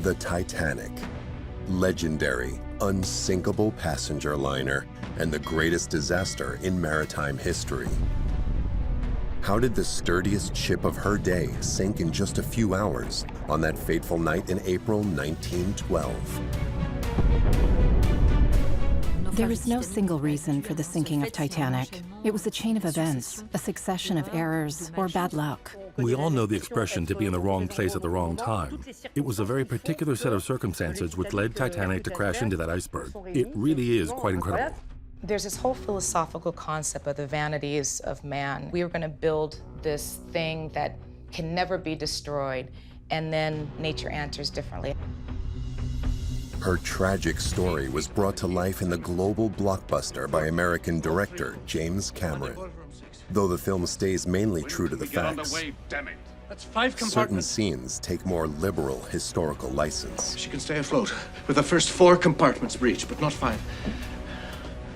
The Titanic, legendary, unsinkable passenger liner and the greatest disaster in maritime history. How did the sturdiest ship of her day sink in just a few hours on that fateful night in April 1912? There is no single reason for the sinking of Titanic. It was a chain of events, a succession of errors or bad luck. We all know the expression to be in the wrong place at the wrong time. It was a very particular set of circumstances which led Titanic to crash into that iceberg. It really is quite incredible. There's this whole philosophical concept of the vanities of man. We were going to build this thing that can never be destroyed, and then nature answers differently. Her tragic story was brought to life in the global blockbuster by American director James Cameron. Though the film stays mainly true to the facts, certain scenes take more liberal historical license. She can stay afloat with the first 4 compartments breached, but not 5.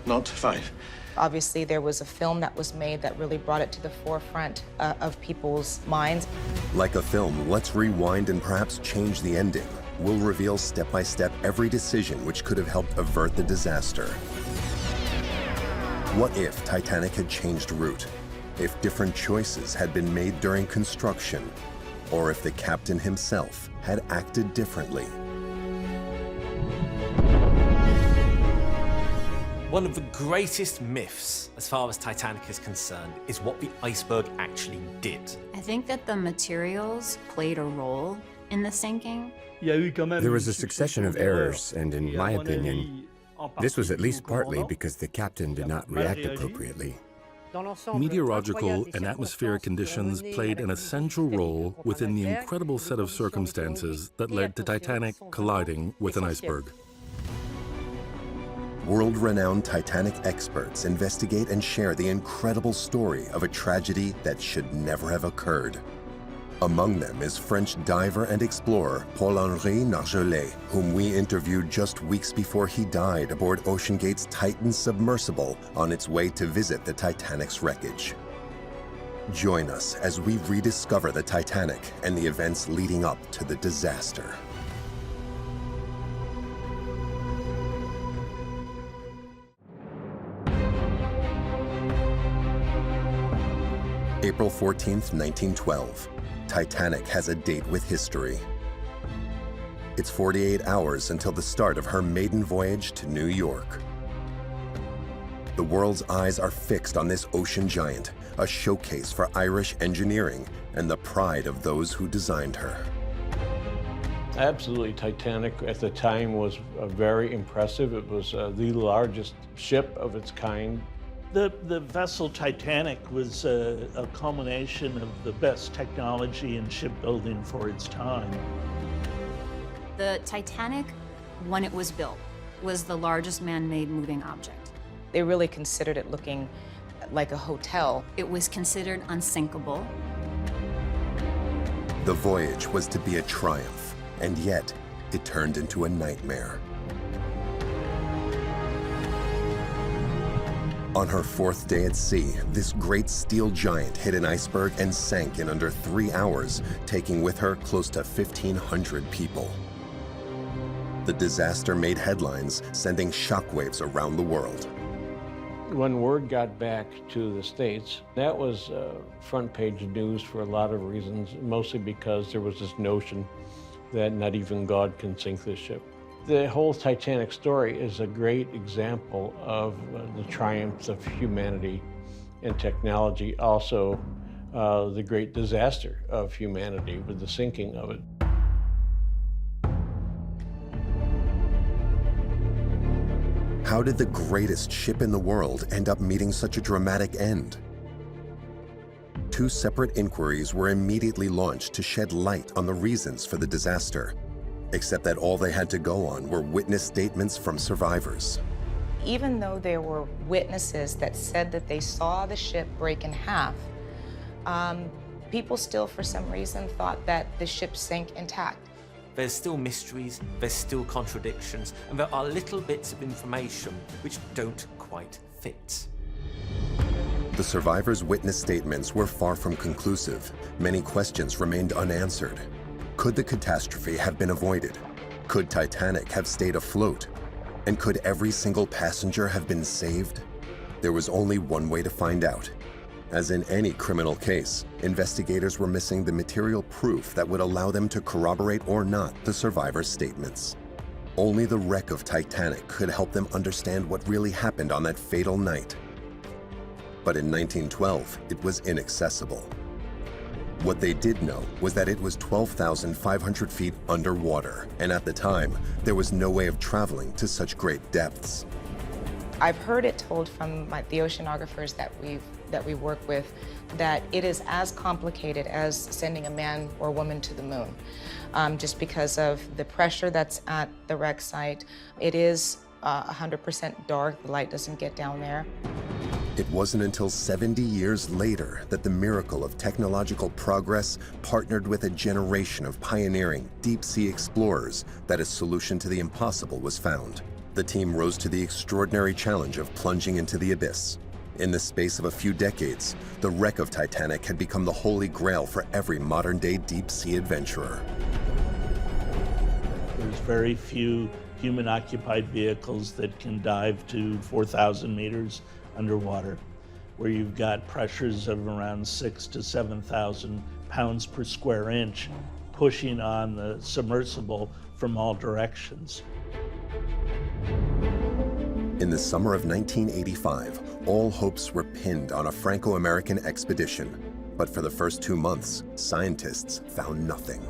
Not 5. Obviously, there was a film that was made that really brought it to the forefront of people's minds. Like a film, let's rewind and perhaps change the ending. We'll reveal step by step every decision which could have helped avert the disaster. What if Titanic had changed route? If different choices had been made during construction? Or if the captain himself had acted differently? One of the greatest myths, as far as Titanic is concerned, is what the iceberg actually did. I think that the materials played a role in the sinking. There was a succession of errors, and in my opinion, this was at least partly because the captain did not react appropriately. Meteorological and atmospheric conditions played an essential role within the incredible set of circumstances that led to Titanic colliding with an iceberg. World-renowned Titanic experts investigate and share the incredible story of a tragedy that should never have occurred. Among them is French diver and explorer Paul-Henri Nargeolet, whom we interviewed just weeks before he died aboard OceanGate's Titan submersible on its way to visit the Titanic's wreckage. Join us as we rediscover the Titanic and the events leading up to the disaster. April 14th, 1912. Titanic has a date with history. It's 48 hours until the start of her maiden voyage to New York. The world's eyes are fixed on this ocean giant, a showcase for Irish engineering and the pride of those who designed her. Absolutely, Titanic at the time was very impressive. It was the largest ship of its kind. The vessel Titanic was a culmination of the best technology in shipbuilding for its time. The Titanic, when it was built, was the largest man-made moving object. They really considered it looking like a hotel. It was considered unsinkable. The voyage was to be a triumph, and yet it turned into a nightmare. On her 4th day at sea, this great steel giant hit an iceberg and sank in under 3 hours, taking with her close to 1,500 people. The disaster made headlines, sending shockwaves around the world. When word got back to the States, that was front page news for a lot of reasons, mostly because there was this notion that not even God can sink this ship. The whole Titanic story is a great example of the triumphs of humanity and technology, also the great disaster of humanity with the sinking of it. How did the greatest ship in the world end up meeting such a dramatic end? 2 separate inquiries were immediately launched to shed light on the reasons for the disaster, except that all they had to go on were witness statements from survivors. Even though there were witnesses that said that they saw the ship break in half, people still, for some reason, thought that the ship sank intact. There's still mysteries, there's still contradictions, and there are little bits of information which don't quite fit. The survivors' witness statements were far from conclusive. Many questions remained unanswered. Could the catastrophe have been avoided? Could Titanic have stayed afloat? And could every single passenger have been saved? There was only one way to find out. As in any criminal case, investigators were missing the material proof that would allow them to corroborate or not the survivors' statements. Only the wreck of Titanic could help them understand what really happened on that fatal night. But in 1912, it was inaccessible. What they did know was that it was 12,500 feet underwater, and at the time, there was no way of traveling to such great depths. I've heard it told from the oceanographers that we work with that it is as complicated as sending a man or woman to the moon, just because of the pressure that's at the wreck site. It is 100% dark, the light doesn't get down there. It wasn't until 70 years later that the miracle of technological progress partnered with a generation of pioneering deep-sea explorers that a solution to the impossible was found. The team rose to the extraordinary challenge of plunging into the abyss. In the space of a few decades, the wreck of Titanic had become the holy grail for every modern-day deep-sea adventurer. There's very few human-occupied vehicles that can dive to 4,000 meters underwater, where you've got pressures of around 6,000 to 7,000 pounds per square inch pushing on the submersible from all directions. In the summer of 1985, all hopes were pinned on a Franco-American expedition. But for the first 2 months, scientists found nothing.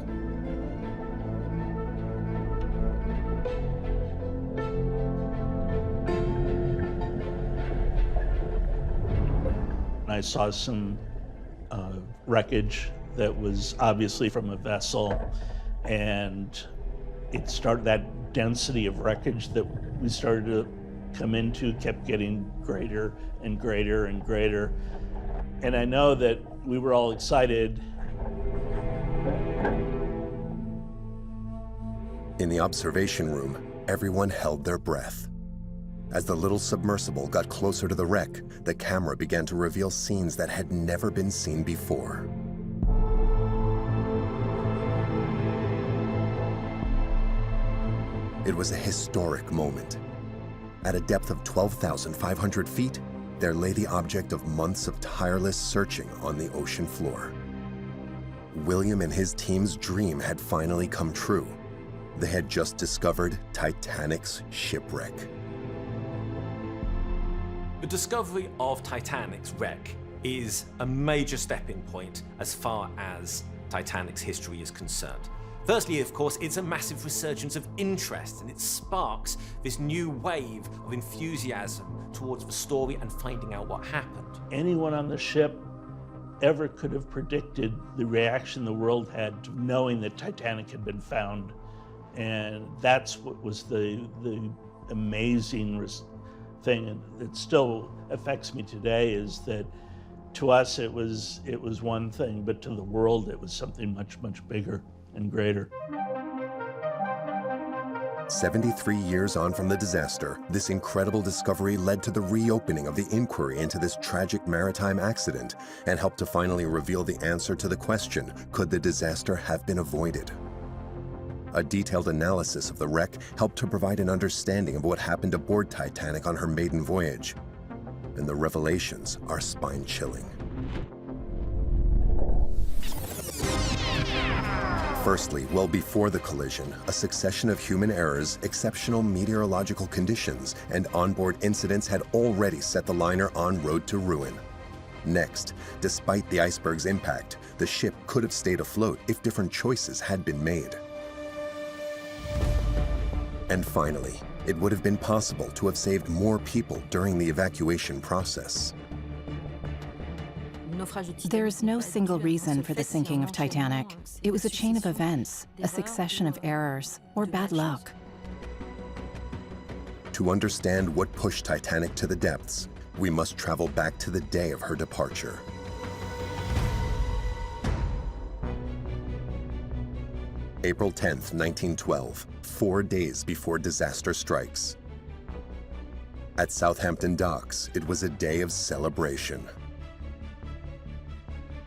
I saw some wreckage that was obviously from a vessel, and it started, that density of wreckage that we started to come into kept getting greater and greater and greater. And I know that we were all excited. In the observation room, everyone held their breath. As the little submersible got closer to the wreck, the camera began to reveal scenes that had never been seen before. It was a historic moment. At a depth of 12,500 feet, there lay the object of months of tireless searching on the ocean floor. William and his team's dream had finally come true. They had just discovered Titanic's shipwreck. The discovery of Titanic's wreck is a major stepping point as far as Titanic's history is concerned. Firstly, of course, it's a massive resurgence of interest, and it sparks this new wave of enthusiasm towards the story and finding out what happened. Anyone on the ship ever could have predicted the reaction the world had to knowing that Titanic had been found. And that's what was the amazing thing, and it still affects me today, is that to us it was one thing, but to the world it was something much, much bigger and greater. 73 years on from the disaster, this incredible discovery led to the reopening of the inquiry into this tragic maritime accident and helped to finally reveal the answer to the question, could the disaster have been avoided? A detailed analysis of the wreck helped to provide an understanding of what happened aboard Titanic on her maiden voyage. And the revelations are spine-chilling. Firstly, well before the collision, a succession of human errors, exceptional meteorological conditions, and onboard incidents had already set the liner en route to ruin. Next, despite the iceberg's impact, the ship could have stayed afloat if different choices had been made. And finally, it would have been possible to have saved more people during the evacuation process. There is no single reason for the sinking of Titanic. It was a chain of events, a succession of errors, or bad luck. To understand what pushed Titanic to the depths, we must travel back to the day of her departure. April 10th, 1912, 4 days before disaster strikes. At Southampton docks, it was a day of celebration.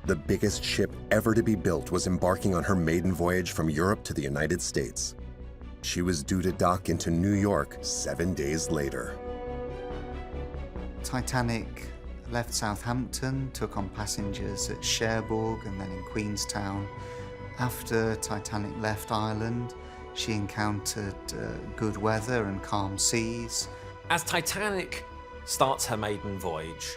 The biggest ship ever to be built was embarking on her maiden voyage from Europe to the United States. She was due to dock into New York 7 days later. Titanic left Southampton, took on passengers at Cherbourg and then in Queenstown. After Titanic left Ireland, she encountered good weather and calm seas. As Titanic starts her maiden voyage,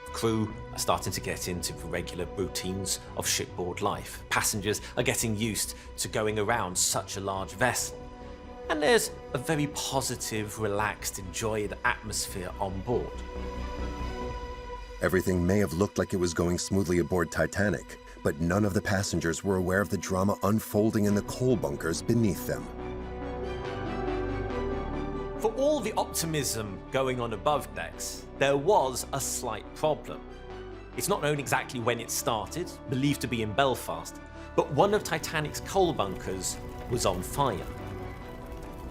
the crew are starting to get into the regular routines of shipboard life. Passengers are getting used to going around such a large vessel. And there's a very positive, relaxed, enjoyed atmosphere on board. Everything may have looked like it was going smoothly aboard Titanic, but none of the passengers were aware of the drama unfolding in the coal bunkers beneath them. For all the optimism going on above decks, there was a slight problem. It's not known exactly when it started, believed to be in Belfast, but one of Titanic's coal bunkers was on fire.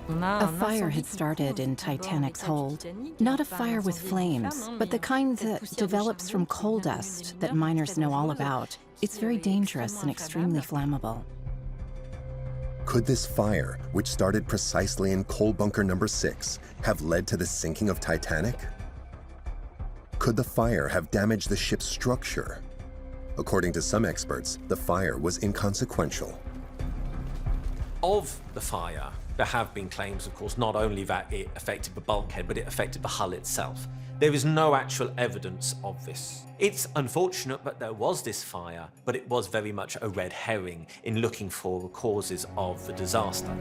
A fire had started in Titanic's hold. Not a fire with flames, but the kind that develops from coal dust that miners know all about. It's very dangerous and extremely flammable. Could this fire, which started precisely in coal bunker number 6, have led to the sinking of Titanic? Could the fire have damaged the ship's structure? According to some experts, the fire was inconsequential. Of the fire, there have been claims, of course, not only that it affected the bulkhead, but it affected the hull itself. There is no actual evidence of this. It's unfortunate that there was this fire, but it was very much a red herring in looking for the causes of the disaster.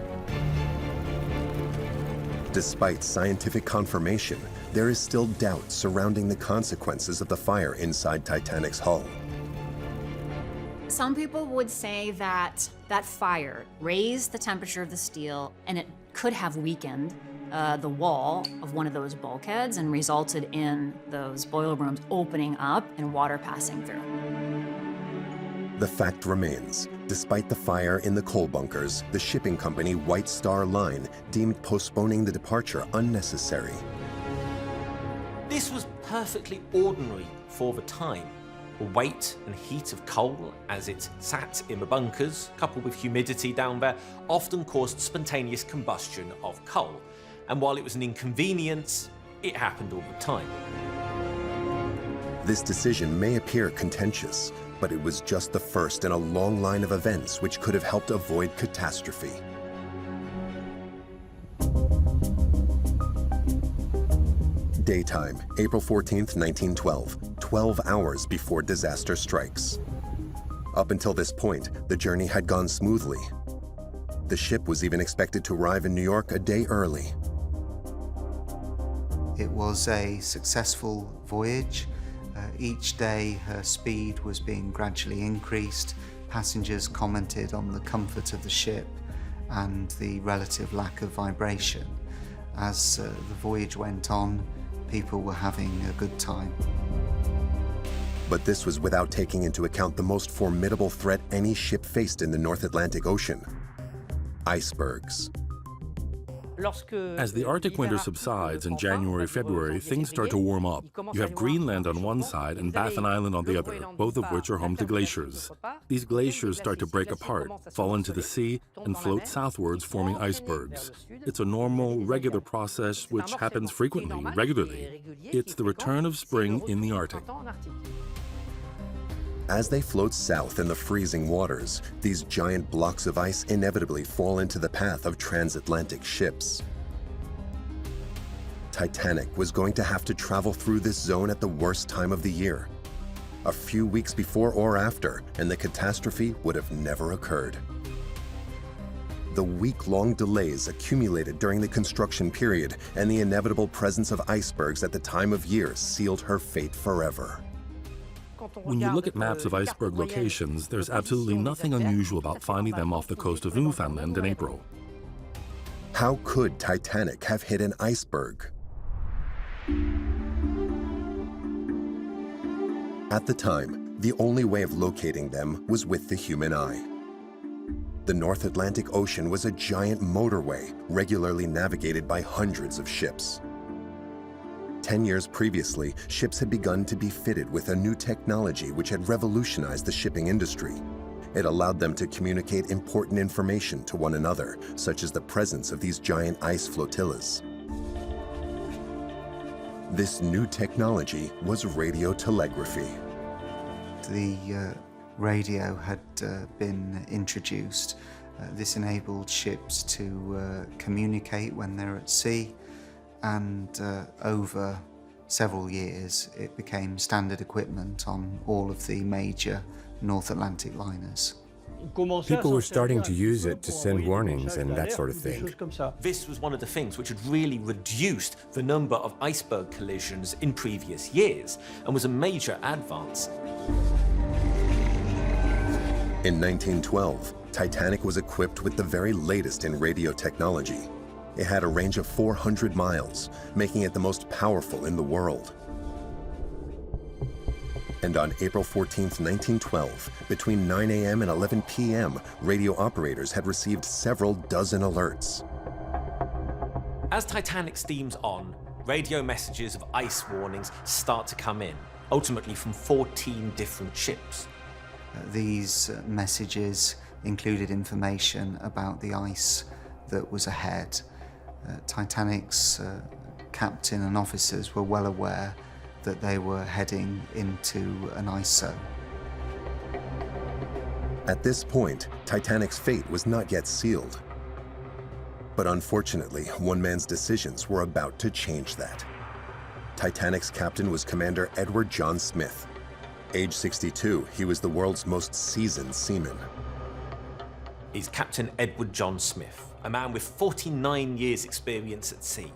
Despite scientific confirmation, there is still doubt surrounding the consequences of the fire inside Titanic's hull. Some people would say that that fire raised the temperature of the steel and it could have weakened the wall of one of those bulkheads and resulted in those boiler rooms opening up and water passing through. The fact remains, despite the fire in the coal bunkers, the shipping company White Star Line deemed postponing the departure unnecessary. This was perfectly ordinary for the time. The weight and heat of coal as it sat in the bunkers, coupled with humidity down there, often caused spontaneous combustion of coal. And while it was an inconvenience, it happened all the time. This decision may appear contentious, but it was just the first in a long line of events which could have helped avoid catastrophe. Daytime, April 14th, 1912, 12 hours before disaster strikes. Up until this point, the journey had gone smoothly. The ship was even expected to arrive in New York a day early. It was a successful voyage. Each day her speed was being gradually increased. Passengers commented on the comfort of the ship and the relative lack of vibration. As the voyage went on, people were having a good time. But this was without taking into account the most formidable threat any ship faced in the North Atlantic Ocean: icebergs. As the Arctic winter subsides in January, February, things start to warm up. You have Greenland on one side and Baffin Island on the other, both of which are home to glaciers. These glaciers start to break apart, fall into the sea, and float southwards, forming icebergs. It's a normal, regular process which happens frequently, regularly. It's the return of spring in the Arctic. As they float south in the freezing waters, these giant blocks of ice inevitably fall into the path of transatlantic ships. Titanic was going to have to travel through this zone at the worst time of the year, a few weeks before or after, and the catastrophe would have never occurred. The week-long delays accumulated during the construction period and the inevitable presence of icebergs at the time of year sealed her fate forever. When you look at maps of iceberg locations, there's absolutely nothing unusual about finding them off the coast of Newfoundland in April. How could Titanic have hit an iceberg? At the time, the only way of locating them was with the human eye. The North Atlantic Ocean was a giant motorway regularly navigated by hundreds of ships. 10 years previously, ships had begun to be fitted with a new technology which had revolutionized the shipping industry. It allowed them to communicate important information to one another, such as the presence of these giant ice flotillas. This new technology was radio telegraphy. The radio had been introduced. This enabled ships to communicate when they're at sea, and over several years it became standard equipment on all of the major North Atlantic liners. People were starting to use it to send warnings and that sort of thing. This was one of the things which had really reduced the number of iceberg collisions in previous years and was a major advance. In 1912, Titanic was equipped with the very latest in radio technology. It had a range of 400 miles, making it the most powerful in the world. And on April 14, 1912, between 9 a.m. and 11 p.m., radio operators had received several dozen alerts. As Titanic steams on, radio messages of ice warnings start to come in, ultimately from 14 different ships. These messages included information about the ice that was ahead. Titanic's captain and officers were well aware that they were heading into an ice zone. At this point, Titanic's fate was not yet sealed. But unfortunately, one man's decisions were about to change that. Titanic's captain was Commander Edward John Smith. Age 62, he was the world's most seasoned seaman. Is Captain Edward John Smith, a man with 49 years' experience at sea.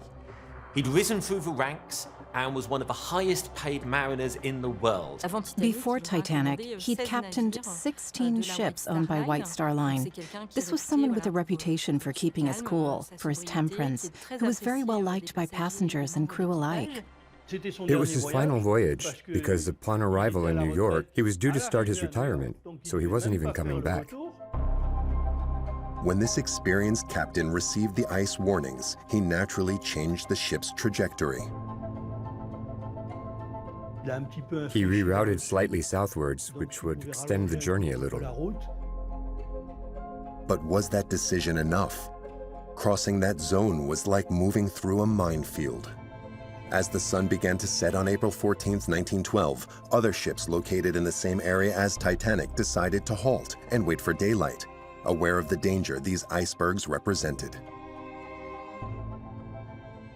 He'd risen through the ranks and was one of the highest paid mariners in the world. Before Titanic, he'd captained 16 ships owned by White Star Line. This was someone with a reputation for keeping his cool, for his temperance, who was very well liked by passengers and crew alike. It was his final voyage, because upon arrival in New York, he was due to start his retirement, so he wasn't even coming back. When this experienced captain received the ice warnings, he naturally changed the ship's trajectory. He rerouted slightly southwards, which would extend the journey a little. But was that decision enough? Crossing that zone was like moving through a minefield. As the sun began to set on April 14, 1912, other ships located in the same area as Titanic decided to halt and wait for daylight, aware of the danger these icebergs represented.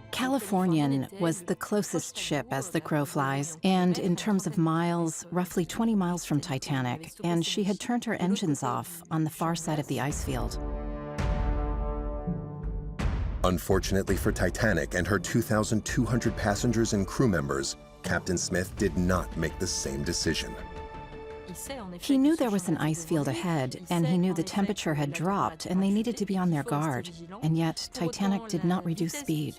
Californian was the closest ship as the crow flies, and in terms of miles, roughly 20 miles from Titanic, and she had turned her engines off on the far side of the ice field. Unfortunately for Titanic and her 2,200 passengers and crew members, Captain Smith did not make the same decision. He knew there was an ice field ahead, and he knew the temperature had dropped and they needed to be on their guard. And yet, Titanic did not reduce speed.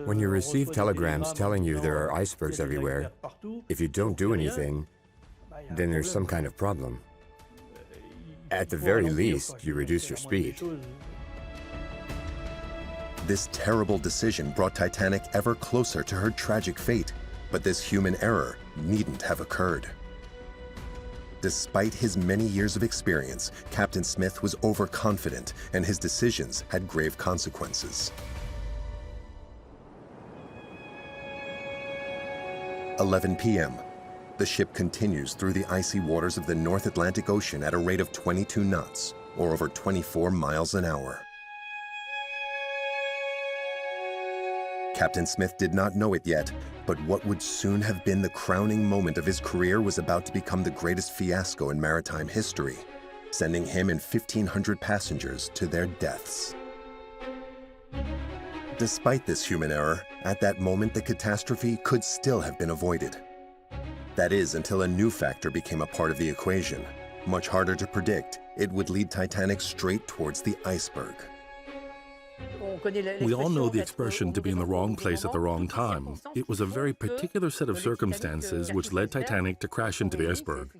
When you receive telegrams telling you there are icebergs everywhere, if you don't do anything, then there's some kind of problem. At the very least, you reduce your speed. This terrible decision brought Titanic ever closer to her tragic fate, but this human error needn't have occurred. Despite his many years of experience, Captain Smith was overconfident and his decisions had grave consequences. 11 p.m. The ship continues through the icy waters of the North Atlantic Ocean at a rate of 22 knots, or over 24 miles an hour. Captain Smith did not know it yet, but what would soon have been the crowning moment of his career was about to become the greatest fiasco in maritime history, sending him and 1,500 passengers to their deaths. Despite this human error, at that moment the catastrophe could still have been avoided. That is, until a new factor became a part of the equation. Much harder to predict, it would lead Titanic straight towards the iceberg. We all know the expression to be in the wrong place at the wrong time. It was a very particular set of circumstances which led Titanic to crash into the iceberg.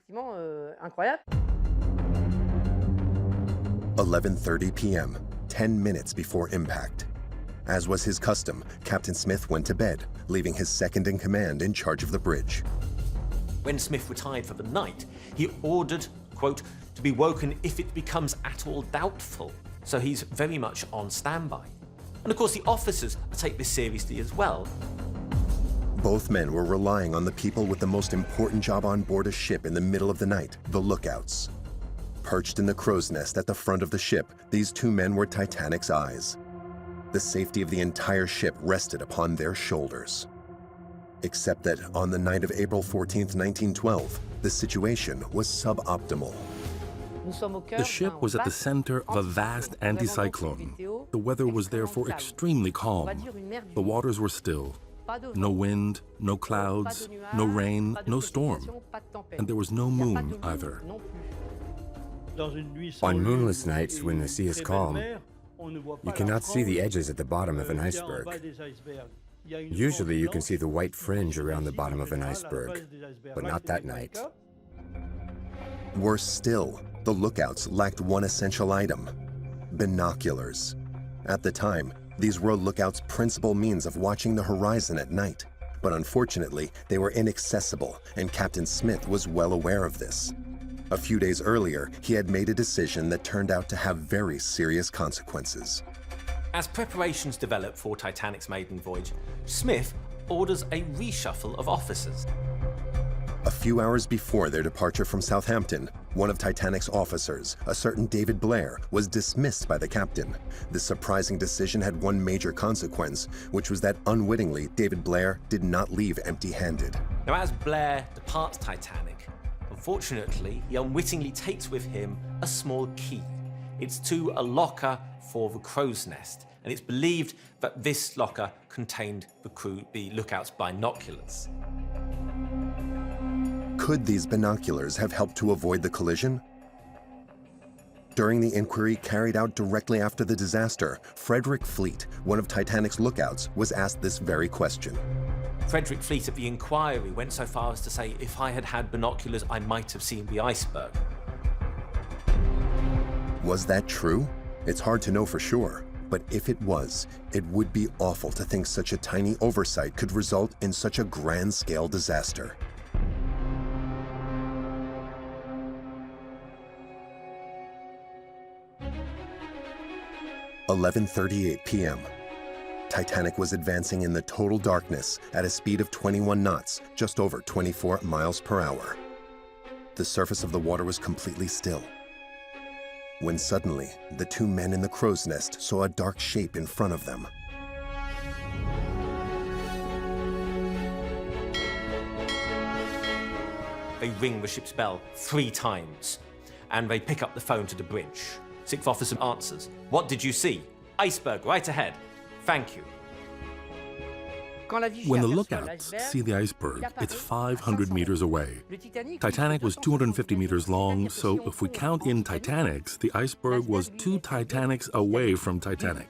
11:30 p.m., 10 minutes before impact. As was his custom, Captain Smith went to bed, leaving his second-in-command in charge of the bridge. When Smith retired for the night, he ordered quote, to be woken if it becomes at all doubtful. So he's very much on standby. And of course the officers take this seriously as well. Both men were relying on the people with the most important job on board a ship in the middle of the night, the lookouts. Perched in the crow's nest at the front of the ship, these two men were Titanic's eyes. The safety of the entire ship rested upon their shoulders. Except that on the night of April 14th, 1912, the situation was suboptimal. The ship was at the center of a vast anticyclone. The weather was therefore extremely calm. The waters were still. No wind, no clouds, no rain, no storm. And there was no moon either. On moonless nights, when the sea is calm, you cannot see the edges at the bottom of an iceberg. Usually you can see the white fringe around the bottom of an iceberg, but not that night. Worse still, the lookouts lacked one essential item: binoculars. At the time, these were a lookout's principal means of watching the horizon at night. But unfortunately, they were inaccessible, and Captain Smith was well aware of this. A few days earlier, he had made a decision that turned out to have very serious consequences. As preparations develop for Titanic's maiden voyage, Smith orders a reshuffle of officers. A few hours before their departure from Southampton, one of Titanic's officers, a certain David Blair, was dismissed by the captain. This surprising decision had one major consequence, which was that unwittingly, David Blair did not leave empty-handed. Now, as Blair departs Titanic, unfortunately, he unwittingly takes with him a small key. It's to a locker for the crow's nest, and it's believed that this locker contained the lookout's binoculars. Could these binoculars have helped to avoid the collision? During the inquiry carried out directly after the disaster, Frederick Fleet, one of Titanic's lookouts, was asked this very question. Frederick Fleet at the inquiry went so far as to say, if I had had binoculars, I might have seen the iceberg. Was that true? It's hard to know for sure, but if it was, it would be awful to think such a tiny oversight could result in such a grand-scale disaster. (11:38 p.m.) Titanic was advancing in the total darkness at a speed of 21 knots, just over 24 miles per hour. The surface of the water was completely still. When suddenly, the two men in the crow's nest saw a dark shape in front of them. They ring the ship's bell 3 times, and they pick up the phone to the bridge. Sixth officer answers, "What did you see?" "Iceberg, right ahead." "Thank you." When the lookouts see the iceberg, it's 500 meters away. Titanic was 250 meters long, so if we count in Titanics, the iceberg was 2 Titanics away from Titanic.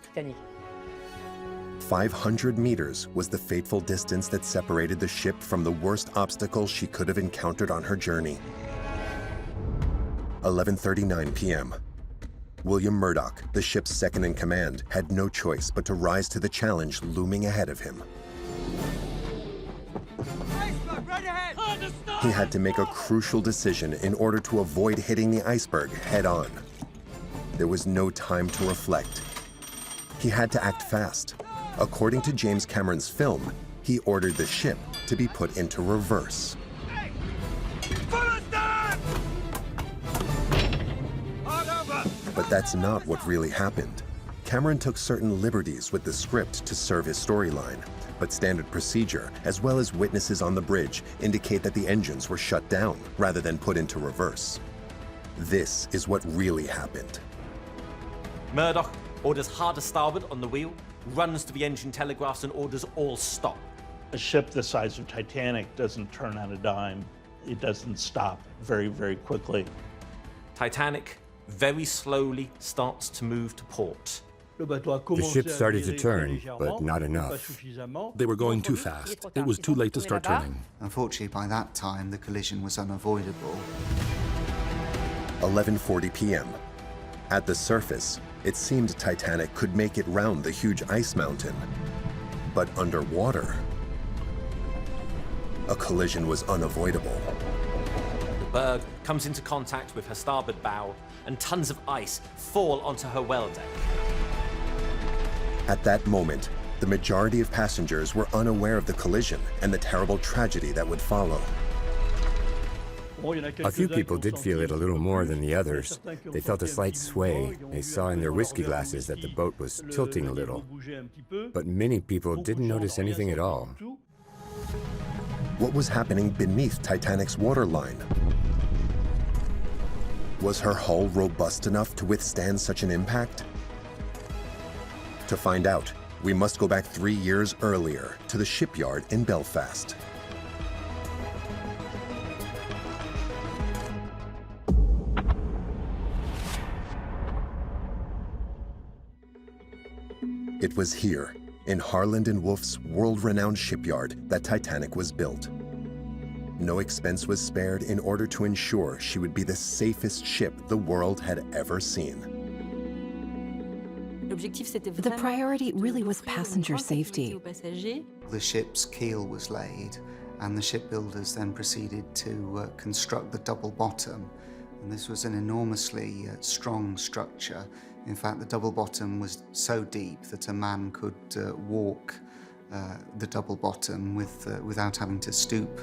500 meters was the fateful distance that separated the ship from the worst obstacle she could have encountered on her journey. 11:39 p.m. William Murdoch, the ship's second-in-command, had no choice but to rise to the challenge looming ahead of him. He had to make a crucial decision in order to avoid hitting the iceberg head-on. There was no time to reflect. He had to act fast. According to James Cameron's film, he ordered the ship to be put into reverse. But that's not what really happened. Cameron took certain liberties with the script to serve his storyline, but standard procedure, as well as witnesses on the bridge, indicate that the engines were shut down rather than put into reverse. This is what really happened. Murdoch orders hard to starboard on the wheel, runs to the engine telegraphs and orders all stop. A ship the size of Titanic doesn't turn on a dime. It doesn't stop very, very quickly. Titanic very slowly starts to move to port. The ship started to turn, but not enough. They were going too fast. It was too late to start turning. Unfortunately, by that time, the collision was unavoidable. 11:40 p.m. At the surface, it seemed Titanic could make it round the huge ice mountain. But underwater, a collision was unavoidable. berg comes into contact with her starboard bow, and tons of ice fall onto her well deck. At that moment, the majority of passengers were unaware of the collision and the terrible tragedy that would follow. A few people did feel it a little more than the others. They felt a slight sway. They saw in their whiskey glasses that the boat was tilting a little. But many people didn't notice anything at all. What was happening beneath Titanic's waterline? Was her hull robust enough to withstand such an impact? To find out, we must go back 3 years earlier to the shipyard in Belfast. It was here, in Harland & Wolff's world-renowned shipyard, that Titanic was built. No expense was spared in order to ensure she would be the safest ship the world had ever seen. The priority really was passenger safety. The ship's keel was laid, and the shipbuilders then proceeded to construct the double bottom. And this was an enormously strong structure. In fact, the double bottom was so deep that a man could walk the double bottom without having to stoop.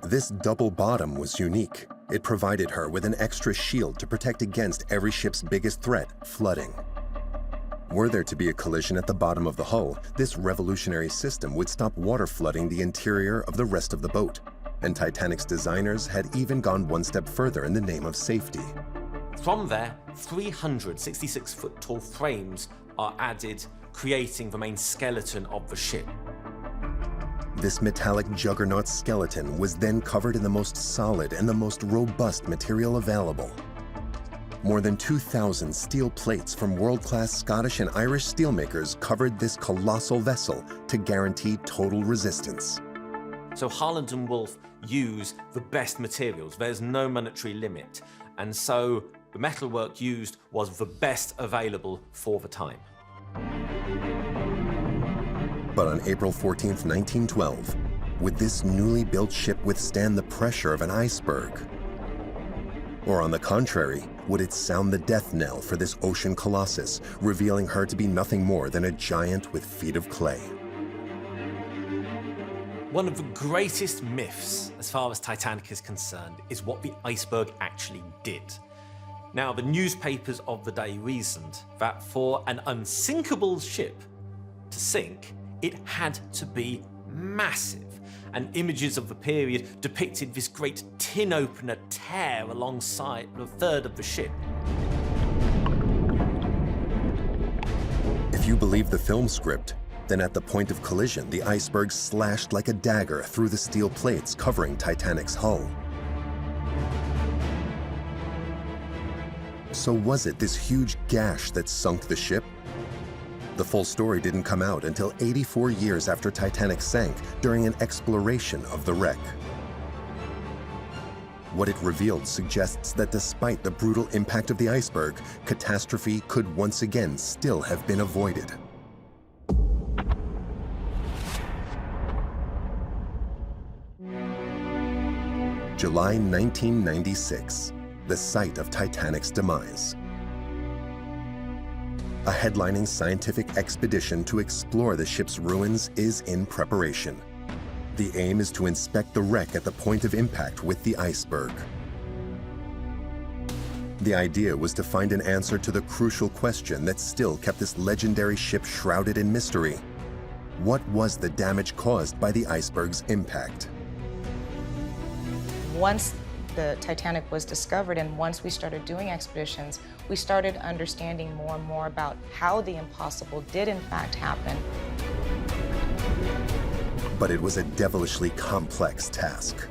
This double bottom was unique. It provided her with an extra shield to protect against every ship's biggest threat, flooding. Were there to be a collision at the bottom of the hull, this revolutionary system would stop water flooding the interior of the rest of the boat. And Titanic's designers had even gone one step further in the name of safety. From there, 366-foot-tall frames are added, creating the main skeleton of the ship. This metallic juggernaut skeleton was then covered in the most solid and the most robust material available. More than 2,000 steel plates from world-class Scottish and Irish steelmakers covered this colossal vessel to guarantee total resistance. So Harland & Wolff use the best materials. There's no monetary limit. And so the metalwork used was the best available for the time. But on April 14th, 1912, would this newly built ship withstand the pressure of an iceberg? Or on the contrary, would it sound the death knell for this ocean colossus, revealing her to be nothing more than a giant with feet of clay? One of the greatest myths, as far as Titanic is concerned, is what the iceberg actually did. Now, the newspapers of the day reasoned that for an unsinkable ship to sink, it had to be massive. And images of the period depicted this great tin opener tear alongside a third of the ship. If you believe the film script, then at the point of collision, the iceberg slashed like a dagger through the steel plates covering Titanic's hull. So was it this huge gash that sunk the ship? The full story didn't come out until 84 years after Titanic sank during an exploration of the wreck. What it revealed suggests that despite the brutal impact of the iceberg, catastrophe could once again still have been avoided. July 1996, the site of Titanic's demise. A headlining scientific expedition to explore the ship's ruins is in preparation. The aim is to inspect the wreck at the point of impact with the iceberg. The idea was to find an answer to the crucial question that still kept this legendary ship shrouded in mystery. What was the damage caused by the iceberg's impact? Once the Titanic was discovered and once we started doing expeditions, we started understanding more and more about how the impossible did in fact happen. But it was a devilishly complex task.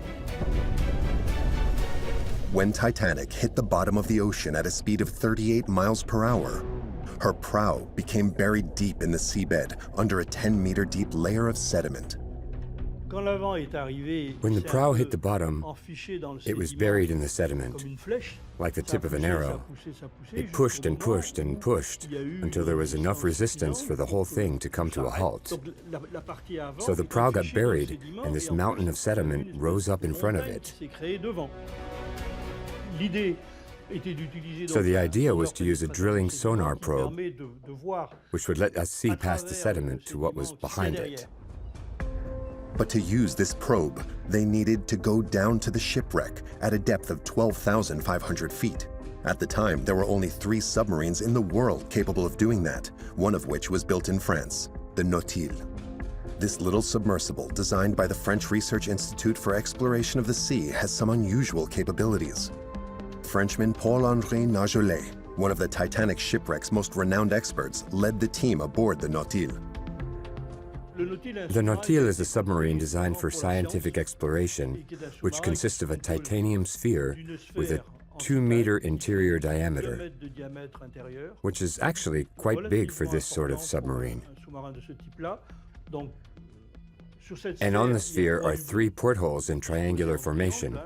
When Titanic hit the bottom of the ocean at a speed of 38 miles per hour, her prow became buried deep in the seabed under a 10-meter deep layer of sediment. When the prow hit the bottom, it was buried in the sediment, like the tip of an arrow. It pushed and pushed and pushed until there was enough resistance for the whole thing to come to a halt. So the prow got buried, and this mountain of sediment rose up in front of it. So the idea was to use a drilling sonar probe, which would let us see past the sediment to what was behind it. But to use this probe, they needed to go down to the shipwreck at a depth of 12,500 feet. At the time, there were only 3 submarines in the world capable of doing that, one of which was built in France, the Nautile. This little submersible, designed by the French Research Institute for Exploration of the Sea, has some unusual capabilities. Frenchman Paul-Henri Nagelet, one of the Titanic shipwreck's most renowned experts, led the team aboard the Nautile. The Nautile is a submarine designed for scientific exploration, which consists of a titanium sphere with a 2-meter interior diameter, which is actually quite big for this sort of submarine. And on the sphere are 3 portholes in triangular formation,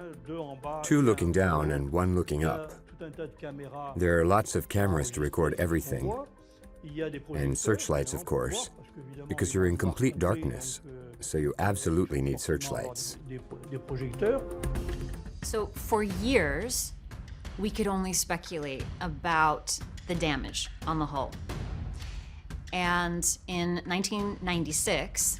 2 looking down and 1 looking up. There are lots of cameras to record everything, and searchlights, of course, because you're in complete darkness, so you absolutely need searchlights. So for years, we could only speculate about the damage on the hull. And in 1996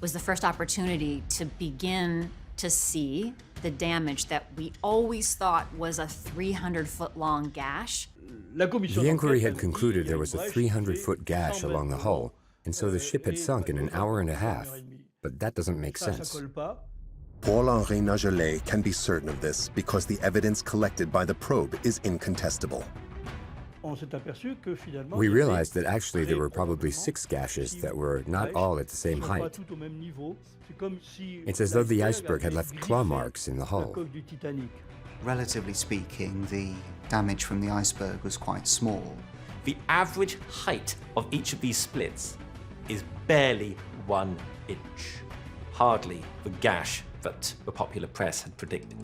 was the first opportunity to begin to see the damage that we always thought was a 300-foot-long gash. The inquiry had concluded there was a 300-foot gash along the hull, and so the ship had sunk in an hour and a half. But that doesn't make sense. Paul-Henri Nagelet can be certain of this because the evidence collected by the probe is incontestable. We realized that actually there were probably 6 gashes that were not all at the same height. It's as though the iceberg had left claw marks in the hull. Relatively speaking, the damage from the iceberg was quite small. The average height of each of these splits is barely 1 inch. Hardly the gash that the popular press had predicted.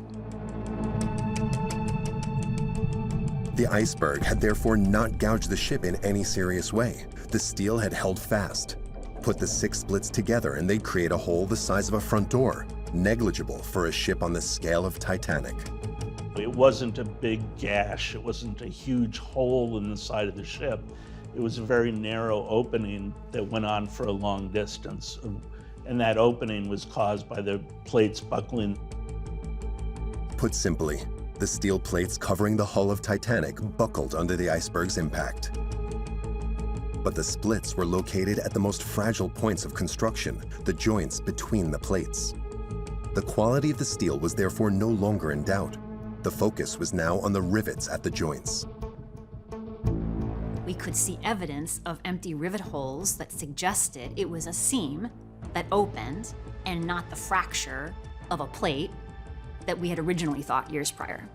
The iceberg had therefore not gouged the ship in any serious way. The steel had held fast. Put the 6 splits together and they'd create a hole the size of a front door, negligible for a ship on the scale of Titanic. It wasn't a big gash, it wasn't a huge hole in the side of the ship. It was a very narrow opening that went on for a long distance. And that opening was caused by the plates buckling. Put simply, the steel plates covering the hull of Titanic buckled under the iceberg's impact. But the splits were located at the most fragile points of construction, the joints between the plates. The quality of the steel was therefore no longer in doubt. The focus was now on the rivets at the joints. We could see evidence of empty rivet holes that suggested it was a seam that opened and not the fracture of a plate that we had originally thought years prior.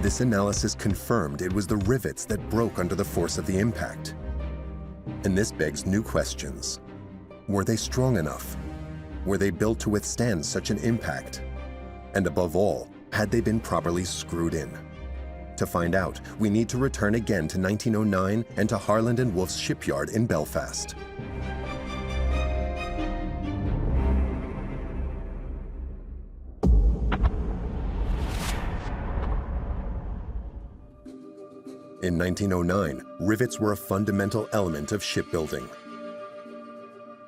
This analysis confirmed it was the rivets that broke under the force of the impact. And this begs new questions. Were they strong enough? Were they built to withstand such an impact? And above all, had they been properly screwed in? To find out, we need to return again to 1909 and to Harland & Wolff's shipyard in Belfast. In 1909, rivets were a fundamental element of shipbuilding.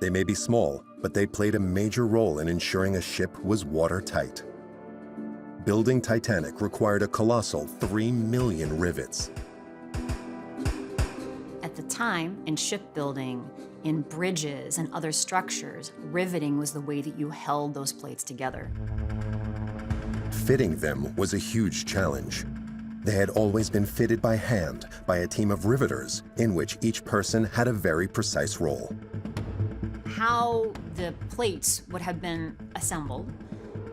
They may be small, but they played a major role in ensuring a ship was watertight. Building Titanic required a colossal 3 million rivets. At the time, in shipbuilding, in bridges and other structures, riveting was the way that you held those plates together. Fitting them was a huge challenge. They had always been fitted by hand by a team of riveters in which each person had a very precise role. How the plates would have been assembled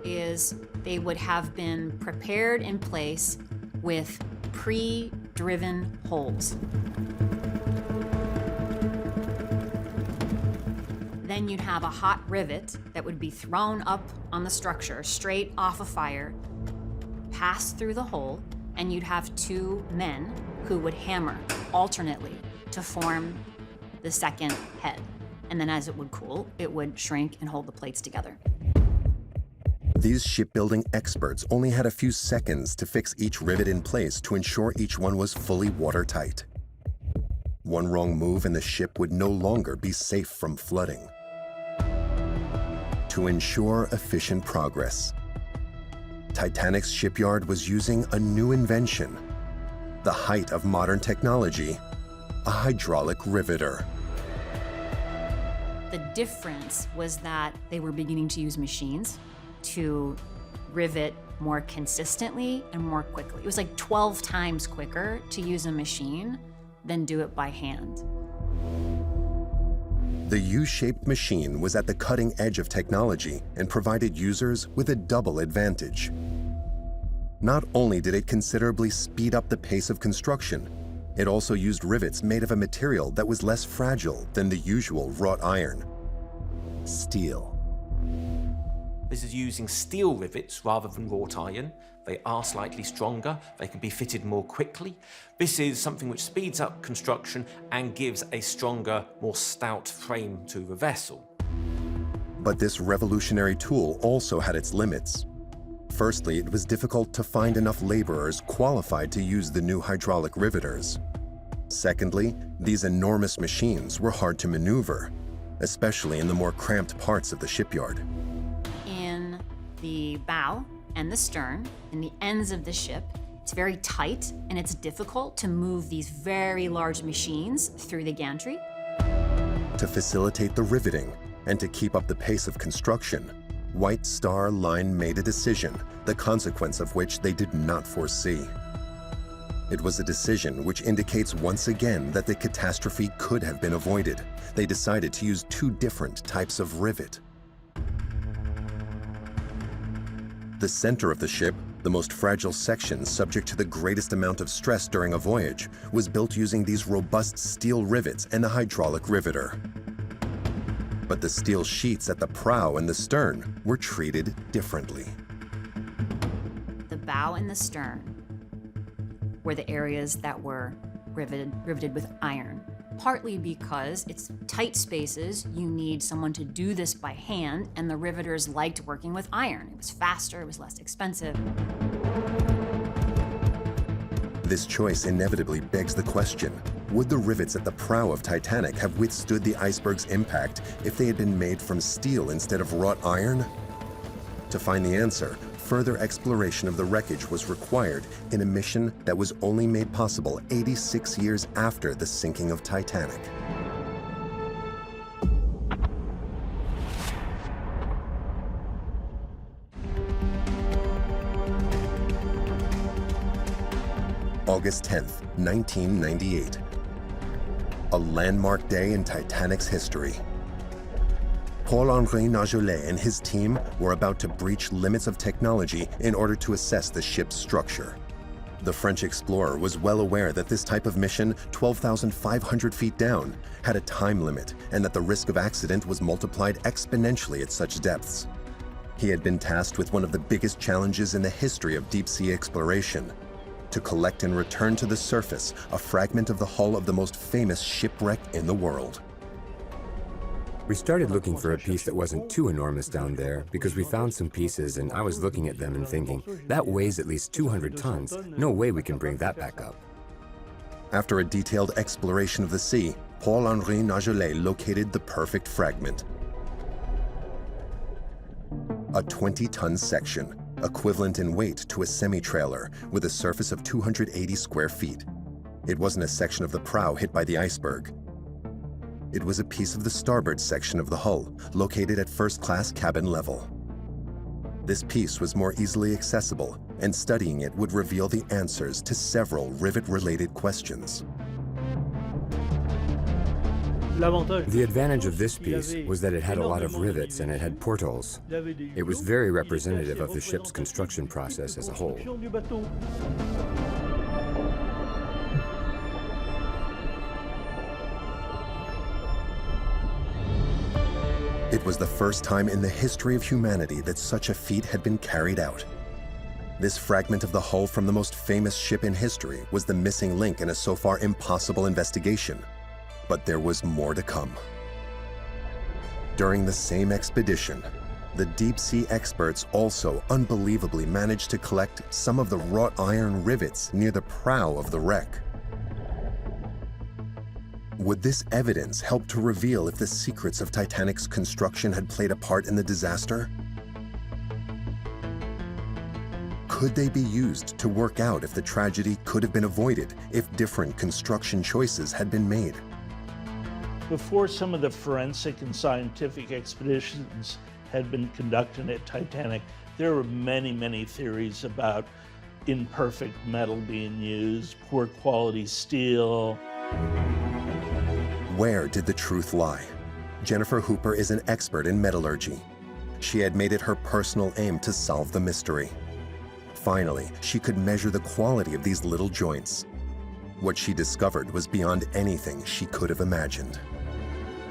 is they would have been prepared in place with pre-driven holes. Then you'd have a hot rivet that would be thrown up on the structure, straight off a fire, pass through the hole, and you'd have two men who would hammer alternately to form the second head. And then as it would cool, it would shrink and hold the plates together. These shipbuilding experts only had a few seconds to fix each rivet in place to ensure each one was fully watertight. One wrong move and the ship would no longer be safe from flooding. To ensure efficient progress, Titanic's shipyard was using a new invention, the height of modern technology, a hydraulic riveter. The difference was that they were beginning to use machines to rivet more consistently and more quickly. It was like 12 times quicker to use a machine than do it by hand. The U-shaped machine was at the cutting edge of technology and provided users with a double advantage. Not only did it considerably speed up the pace of construction, it also used rivets made of a material that was less fragile than the usual wrought iron: steel. This is using steel rivets rather than wrought iron. They are slightly stronger, they can be fitted more quickly. This is something which speeds up construction and gives a stronger, more stout frame to the vessel. But this revolutionary tool also had its limits. Firstly, it was difficult to find enough laborers qualified to use the new hydraulic riveters. Secondly, these enormous machines were hard to maneuver, especially in the more cramped parts of the shipyard. In the bow and the stern, in the ends of the ship, it's very tight and it's difficult to move these very large machines through the gantry. To facilitate the riveting and to keep up the pace of construction, White Star Line made a decision, the consequence of which they did not foresee. It was a decision which indicates once again that the catastrophe could have been avoided. They decided to use two different types of rivet. The center of the ship, the most fragile section subject to the greatest amount of stress during a voyage, was built using these robust steel rivets and the hydraulic riveter. But the steel sheets at the prow and the stern were treated differently. The bow and the stern were the areas that were riveted with iron. Partly because it's tight spaces, you need someone to do this by hand, and the riveters liked working with iron. It was faster, it was less expensive. This choice inevitably begs the question, would the rivets at the prow of Titanic have withstood the iceberg's impact if they had been made from steel instead of wrought iron? To find the answer, further exploration of the wreckage was required in a mission that was only made possible 86 years after the sinking of Titanic. August 10th, 1998. A landmark day in Titanic's history. Paul-Henri Nargeolet and his team were about to breach limits of technology in order to assess the ship's structure. The French explorer was well aware that this type of mission, 12,500 feet down, had a time limit and that the risk of accident was multiplied exponentially at such depths. He had been tasked with one of the biggest challenges in the history of deep-sea exploration: to collect and return to the surface a fragment of the hull of the most famous shipwreck in the world. We started looking for a piece that wasn't too enormous down there because we found some pieces and I was looking at them and thinking, that weighs at least 200 tons. No way we can bring that back up. After a detailed exploration of the sea, Paul-Henri Nargeolet located the perfect fragment. A 20-ton section, equivalent in weight to a semi-trailer with a surface of 280 square feet. It wasn't a section of the prow hit by the iceberg. It was a piece of the starboard section of the hull, located at first-class cabin level. This piece was more easily accessible, and studying it would reveal the answers to several rivet-related questions. The advantage of this piece was that it had a lot of rivets and it had portholes. It was very representative of the ship's construction process as a whole. It was the first time in the history of humanity that such a feat had been carried out. This fragment of the hull from the most famous ship in history was the missing link in a so far impossible investigation. But there was more to come. During the same expedition, the deep-sea experts also unbelievably managed to collect some of the wrought iron rivets near the prow of the wreck. Would this evidence help to reveal if the secrets of Titanic's construction had played a part in the disaster? Could they be used to work out if the tragedy could have been avoided if different construction choices had been made? Before some of the forensic and scientific expeditions had been conducted at Titanic, there were many, many theories about imperfect metal being used, poor quality steel. Where did the truth lie? Jennifer Hooper is an expert in metallurgy. She had made it her personal aim to solve the mystery. Finally, she could measure the quality of these little joints. What she discovered was beyond anything she could have imagined.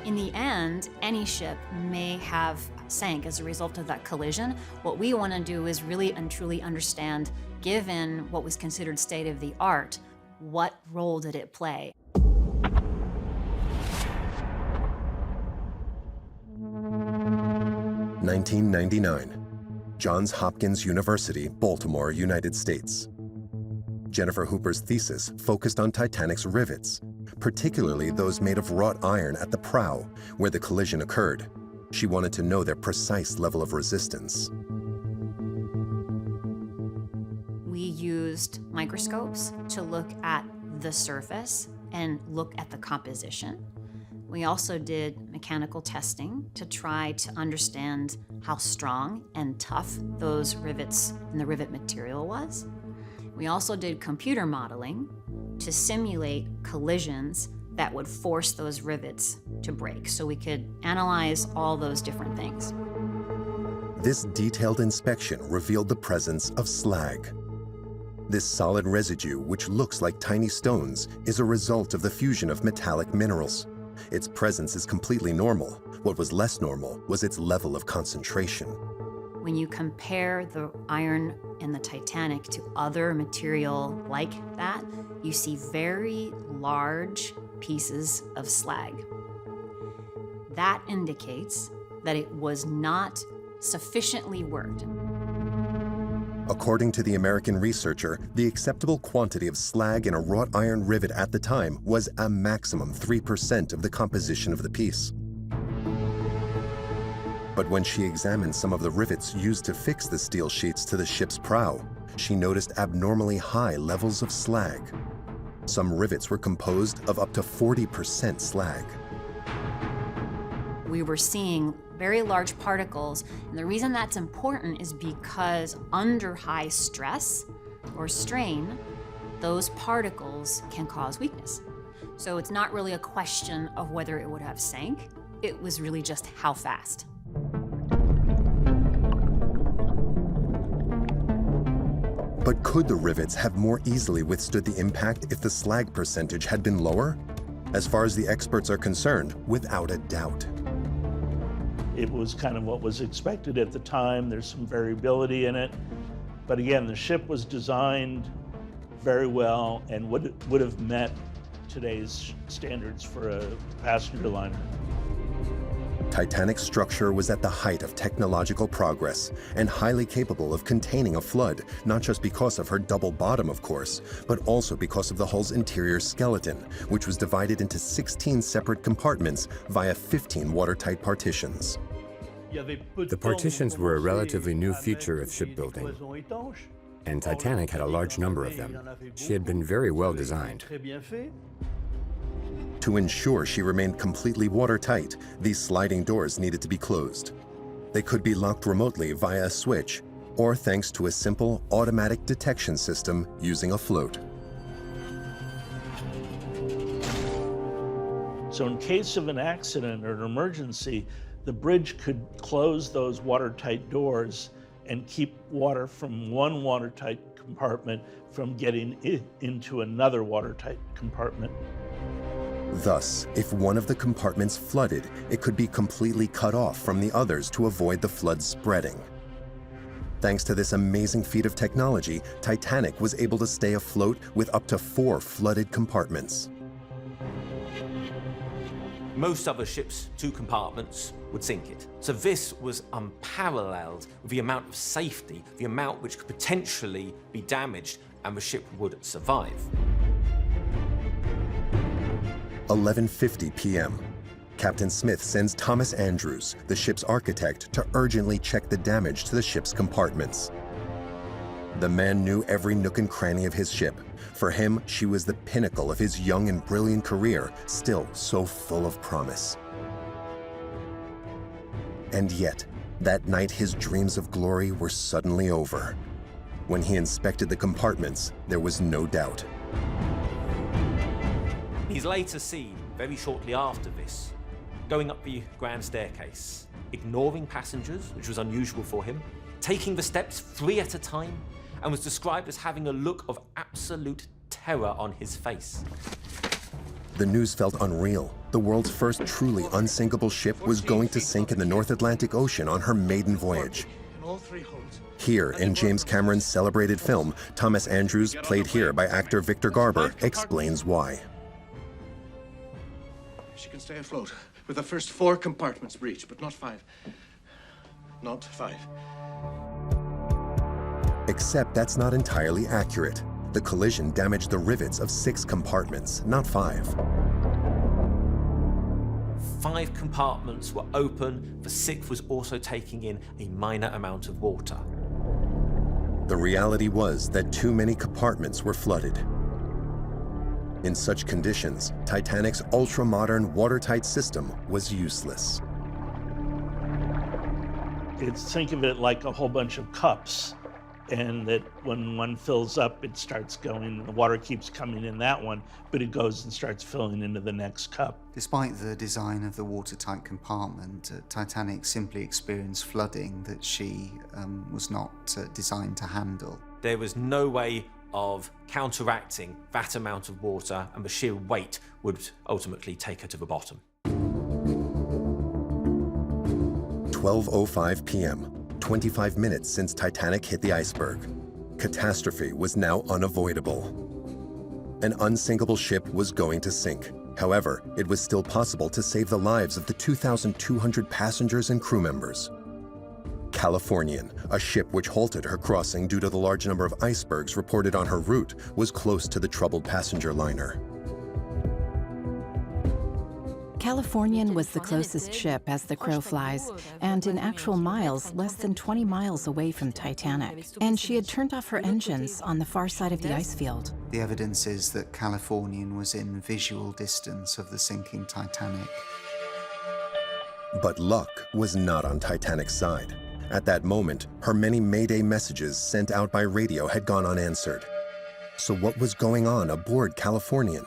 In the end, any ship may have sank as a result of that collision. What we want to do is really and truly understand, given what was considered state-of-the-art, what role did it play? (1999), Johns Hopkins University, Baltimore, United States. Jennifer Hooper's thesis focused on Titanic's rivets, particularly those made of wrought iron at the prow, where the collision occurred. She wanted to know their precise level of resistance. We used microscopes to look at the surface and look at the composition. We also did mechanical testing to try to understand how strong and tough those rivets and the rivet material was. We also did computer modeling to simulate collisions that would force those rivets to break, so we could analyze all those different things. This detailed inspection revealed the presence of slag. This solid residue, which looks like tiny stones, is a result of the fusion of metallic minerals. Its presence is completely normal. What was less normal was its level of concentration. When you compare the iron in the Titanic to other material like that, you see very large pieces of slag. That indicates that it was not sufficiently worked. According to the American researcher, the acceptable quantity of slag in a wrought iron rivet at the time was a maximum 3% of the composition of the piece. But when she examined some of the rivets used to fix the steel sheets to the ship's prow, she noticed abnormally high levels of slag. Some rivets were composed of up to 40% slag. We were seeing very large particles, and the reason that's important is because under high stress or strain, those particles can cause weakness. So it's not really a question of whether it would have sank, it was really just how fast. But could the rivets have more easily withstood the impact if the slag percentage had been lower? As far as the experts are concerned, without a doubt. It was kind of what was expected at the time. There's some variability in it. But again, the ship was designed very well and would have met today's standards for a passenger liner. Titanic's structure was at the height of technological progress and highly capable of containing a flood, not just because of her double bottom, of course, but also because of the hull's interior skeleton, which was divided into 16 separate compartments via 15 watertight partitions. The partitions were a relatively new feature of shipbuilding, and Titanic had a large number of them. She had been very well designed. To ensure she remained completely watertight, these sliding doors needed to be closed. They could be locked remotely via a switch, or thanks to a simple automatic detection system using a float. So in case of an accident or an emergency, the bridge could close those watertight doors and keep water from one watertight compartment from getting into another watertight compartment. Thus, if one of the compartments flooded, it could be completely cut off from the others to avoid the flood spreading. Thanks to this amazing feat of technology, Titanic was able to stay afloat with up to 4 flooded compartments. Most other ships' 2 compartments would sink it. So this was unparalleled with the amount of safety, the amount which could potentially be damaged, and the ship would survive. 11:50 p.m. Captain Smith sends Thomas Andrews, the ship's architect, to urgently check the damage to the ship's compartments. The man knew every nook and cranny of his ship. For him, she was the pinnacle of his young and brilliant career, still so full of promise. And yet, that night his dreams of glory were suddenly over. When he inspected the compartments, there was no doubt. He's later seen, very shortly after this, going up the grand staircase, ignoring passengers, which was unusual for him, taking the steps 3 at a time, and was described as having a look of absolute terror on his face. The news felt unreal. The world's first truly unsinkable ship was going to sink in the North Atlantic Ocean on her maiden voyage. Here, in James Cameron's celebrated film, Thomas Andrews, played here by actor Victor Garber, explains why. She can stay afloat with the first 4 compartments breached, but not 5. Not 5. Except that's not entirely accurate. The collision damaged the rivets of 6 compartments, not 5. 5 compartments were open, the 6th was also taking in a minor amount of water. The reality was that too many compartments were flooded. In such conditions, Titanic's ultra-modern, watertight system was useless. Think of it like a whole bunch of cups, and that when one fills up, it starts going, the water keeps coming in that one, but it goes and starts filling into the next cup. Despite the design of the watertight compartment, Titanic simply experienced flooding that she was not designed to handle. There was no way of counteracting that amount of water, and the sheer weight would ultimately take her to the bottom. 12:05 p.m., 25 minutes since Titanic hit the iceberg. Catastrophe was now unavoidable. An unsinkable ship was going to sink. However, it was still possible to save the lives of the 2,200 passengers and crew members. Californian, a ship which halted her crossing due to the large number of icebergs reported on her route, was close to the troubled passenger liner. Californian was the closest ship as the crow flies, and in actual miles, less than 20 miles away from Titanic. And she had turned off her engines on the far side of the ice field. The evidence is that Californian was in visual distance of the sinking Titanic. But luck was not on Titanic's side. At that moment, her many Mayday messages sent out by radio had gone unanswered. So what was going on aboard Californian?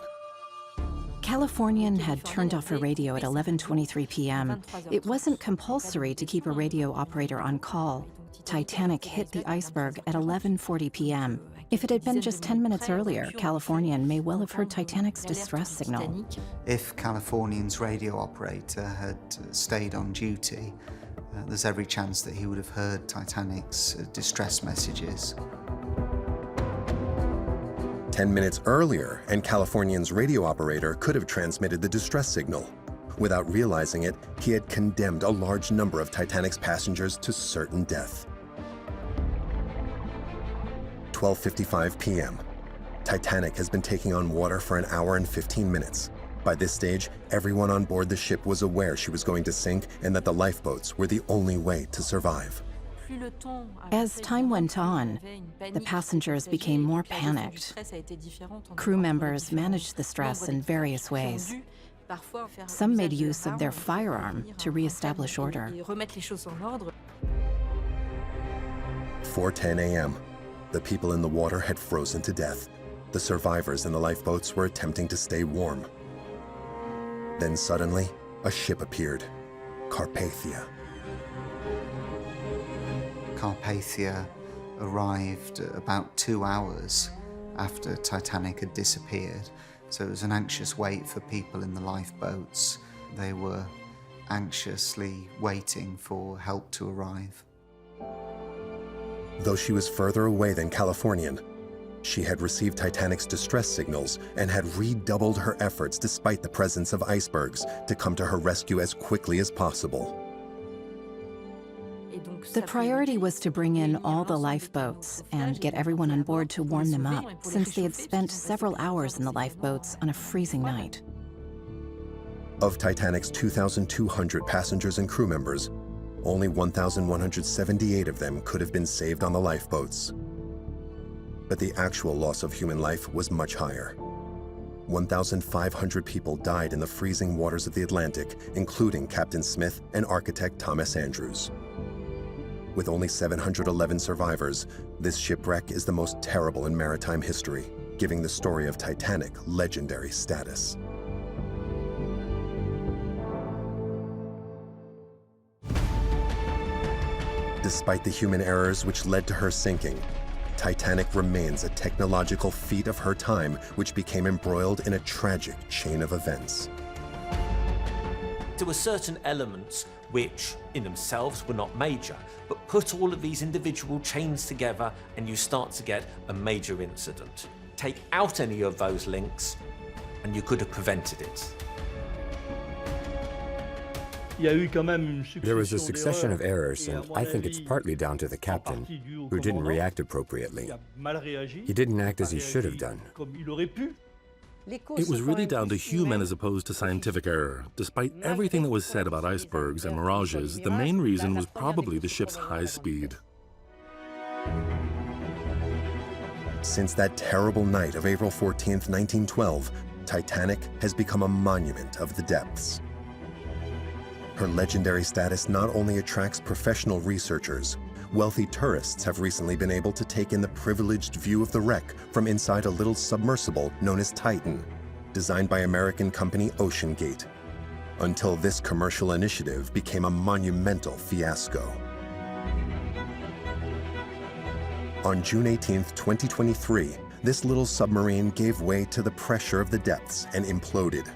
Californian had turned off her radio at 11:23 p.m. It wasn't compulsory to keep a radio operator on call. Titanic hit the iceberg at 11:40 p.m. If it had been just 10 minutes earlier, Californian may well have heard Titanic's distress signal. If Californian's radio operator had stayed on duty, there's every chance that he would have heard Titanic's distress messages. 10 minutes earlier, and Californian's radio operator could have transmitted the distress signal. Without realizing it, he had condemned a large number of Titanic's passengers to certain death. 12:55 p.m. Titanic has been taking on water for an hour and 15 minutes. By this stage, everyone on board the ship was aware she was going to sink and that the lifeboats were the only way to survive. As time went on, the passengers became more panicked. Crew members managed the stress in various ways. Some made use of their firearm to reestablish order. 4:10 a.m. The people in the water had frozen to death. The survivors in the lifeboats were attempting to stay warm. Then suddenly, a ship appeared, Carpathia. Carpathia arrived about 2 hours after Titanic had disappeared. So it was an anxious wait for people in the lifeboats. They were anxiously waiting for help to arrive. Though she was further away than Californian, she had received Titanic's distress signals and had redoubled her efforts despite the presence of icebergs to come to her rescue as quickly as possible. The priority was to bring in all the lifeboats and get everyone on board to warm them up, since they had spent several hours in the lifeboats on a freezing night. Of Titanic's 2,200 passengers and crew members, only 1,178 of them could have been saved on the lifeboats. But the actual loss of human life was much higher. 1,500 people died in the freezing waters of the Atlantic, including Captain Smith and architect Thomas Andrews. With only 711 survivors, this shipwreck is the most terrible in maritime history, giving the story of Titanic legendary status. Despite the human errors which led to her sinking, Titanic remains a technological feat of her time which became embroiled in a tragic chain of events. There were certain elements which in themselves were not major, but put all of these individual chains together and you start to get a major incident. Take out any of those links and you could have prevented it. There was a succession of errors, and I think it's partly down to the captain, who didn't react appropriately. He didn't act as he should have done. It was really down to human as opposed to scientific error. Despite everything that was said about icebergs and mirages, the main reason was probably the ship's high speed. Since that terrible night of April 14th, 1912, Titanic has become a monument of the depths. Her legendary status not only attracts professional researchers, wealthy tourists have recently been able to take in the privileged view of the wreck from inside a little submersible known as Titan, designed by American company OceanGate, until this commercial initiative became a monumental fiasco. On June 18, 2023, this little submarine gave way to the pressure of the depths and imploded.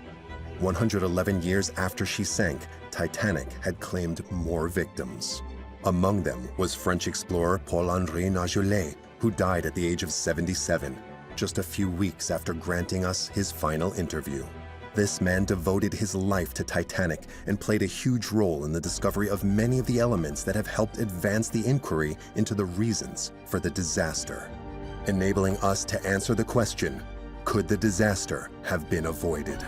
111 years after she sank, Titanic had claimed more victims. Among them was French explorer Paul-Henri Nargeolet, who died at the age of 77, just a few weeks after granting us his final interview. This man devoted his life to Titanic and played a huge role in the discovery of many of the elements that have helped advance the inquiry into the reasons for the disaster, enabling us to answer the question, could the disaster have been avoided?